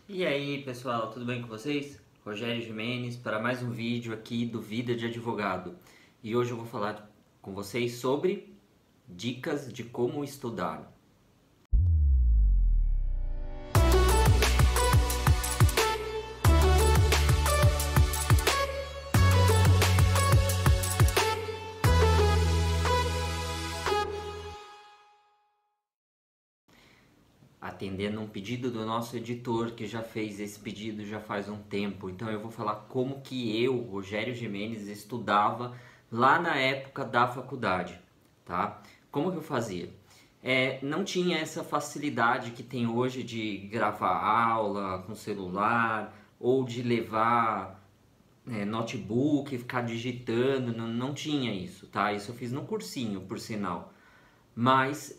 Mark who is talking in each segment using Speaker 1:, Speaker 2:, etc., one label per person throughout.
Speaker 1: E aí pessoal, tudo bem com vocês? Rogério Gimenez para mais um vídeo aqui do Vida de Advogado. E hoje eu vou falar com vocês sobre dicas de como estudar. Atendendo um pedido do nosso editor que já fez esse pedido já faz um tempo. Então eu vou falar como que eu, Rogério Gimenez, estudava lá na época da faculdade, tá? Como que eu fazia? Não tinha essa facilidade que tem hoje de gravar aula com celular ou de levar notebook e ficar digitando, não tinha isso, tá? Isso eu fiz no cursinho, por sinal. Mas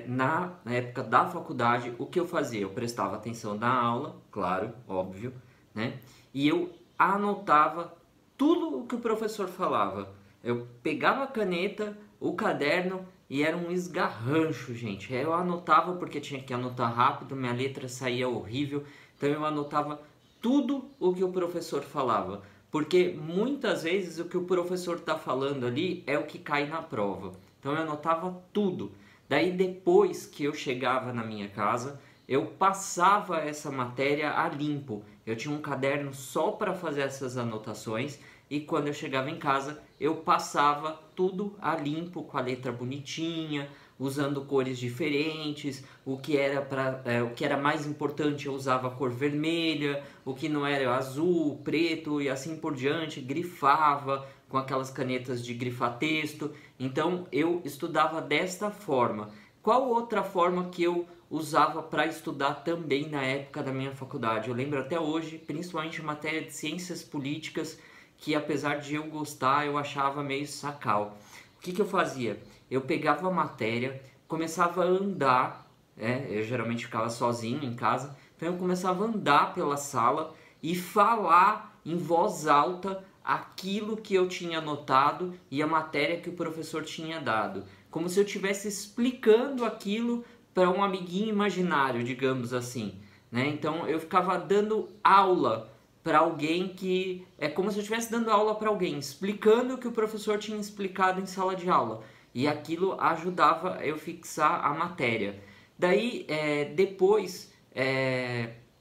Speaker 1: na época da faculdade, o que eu fazia? Eu prestava atenção na aula, claro, óbvio, né? E eu anotava tudo o que o professor falava. Eu pegava a caneta, o caderno e era um esgarrancho, gente. Eu anotava porque tinha que anotar rápido, minha letra saía horrível, então eu anotava tudo o que o professor falava. Porque muitas vezes o que o professor está falando ali é o que cai na prova. Então eu anotava tudo. Daí depois que eu chegava na minha casa, eu passava essa matéria a limpo. Eu tinha um caderno só para fazer essas anotações e quando eu chegava em casa, eu passava tudo a limpo com a letra bonitinha, usando cores diferentes. O que era mais importante eu usava a cor vermelha, o que não era azul, preto e assim por diante, grifava com aquelas canetas de grifar texto. Então eu estudava desta forma. Qual outra forma que eu usava para estudar também na época da minha faculdade? Eu lembro até hoje, principalmente em matéria de ciências políticas, que apesar de eu gostar, eu achava meio sacal. O que eu fazia? Eu pegava a matéria, começava a andar, eu geralmente ficava sozinho em casa, então eu começava a andar pela sala e falar em voz alta aquilo que eu tinha anotado e a matéria que o professor tinha dado, como se eu estivesse explicando aquilo para um amiguinho imaginário, digamos assim, né? Então eu ficava dando aula para alguém, que é como se eu estivesse dando aula para alguém, explicando o que o professor tinha explicado em sala de aula, e aquilo ajudava eu fixar a matéria. Daí depois,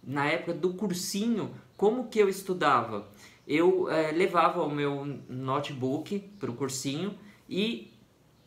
Speaker 1: na época do cursinho, como que eu estudava? Eu levava o meu notebook para o cursinho e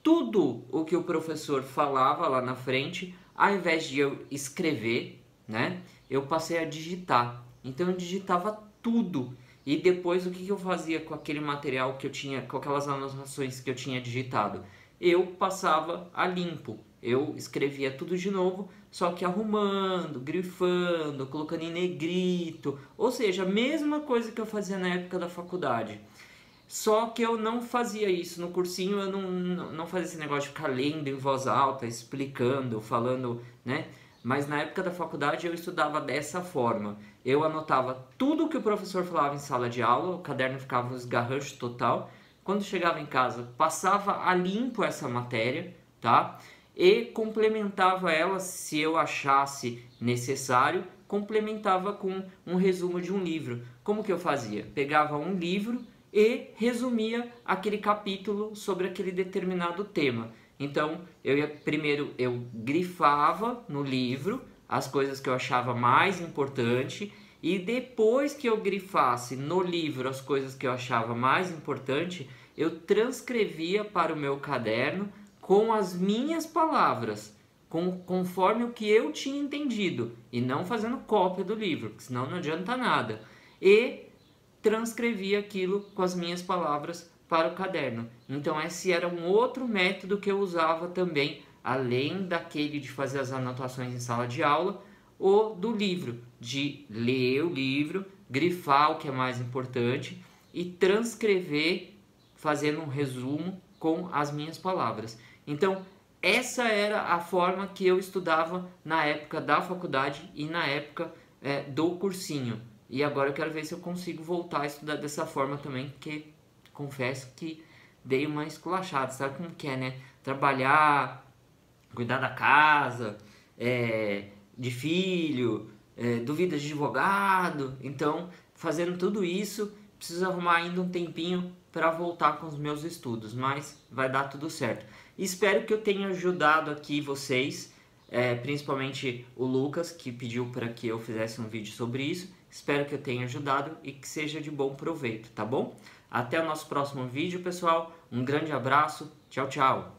Speaker 1: tudo o que o professor falava lá na frente, ao invés de eu escrever, né, eu passei a digitar. Então eu digitava tudo. E depois o que eu fazia com aquele material que eu tinha, com aquelas anotações que eu tinha digitado? Eu passava a limpo. Eu escrevia tudo de novo, só que arrumando, grifando, colocando em negrito. Ou seja, a mesma coisa que eu fazia na época da faculdade. Só que eu não fazia isso no cursinho, eu não fazia esse negócio de ficar lendo em voz alta, explicando, falando, né? Mas na época da faculdade eu estudava dessa forma. Eu anotava tudo que o professor falava em sala de aula, o caderno ficava um esgarrancho total. Quando chegava em casa, passava a limpo essa matéria, tá? E complementava ela, se eu achasse necessário, complementava com um resumo de um livro. Como que eu fazia? Pegava um livro e resumia aquele capítulo sobre aquele determinado tema. Então, primeiro eu grifava no livro as coisas que eu achava mais importante, e depois que eu grifasse no livro as coisas que eu achava mais importante, eu transcrevia para o meu caderno com as minhas palavras, conforme o que eu tinha entendido, e não fazendo cópia do livro, porque senão não adianta nada. E transcrevi aquilo com as minhas palavras para o caderno. Então esse era um outro método que eu usava também, além daquele de fazer as anotações em sala de aula, ou do livro, de ler o livro, grifar o que é mais importante e transcrever, fazendo um resumo com as minhas palavras. Então essa era a forma que eu estudava na época da faculdade e na época do cursinho. E agora eu quero ver se eu consigo voltar a estudar dessa forma também, porque confesso que dei uma esculachada, sabe como que é, né? Trabalhar, cuidar da casa, de filho, dúvidas de advogado. Então, fazendo tudo isso, preciso arrumar ainda um tempinho para voltar com os meus estudos, mas vai dar tudo certo. Espero que eu tenha ajudado aqui vocês, principalmente o Lucas, que pediu para que eu fizesse um vídeo sobre isso. Espero que eu tenha ajudado e que seja de bom proveito, tá bom? Até o nosso próximo vídeo, pessoal. Um grande abraço. Tchau, tchau.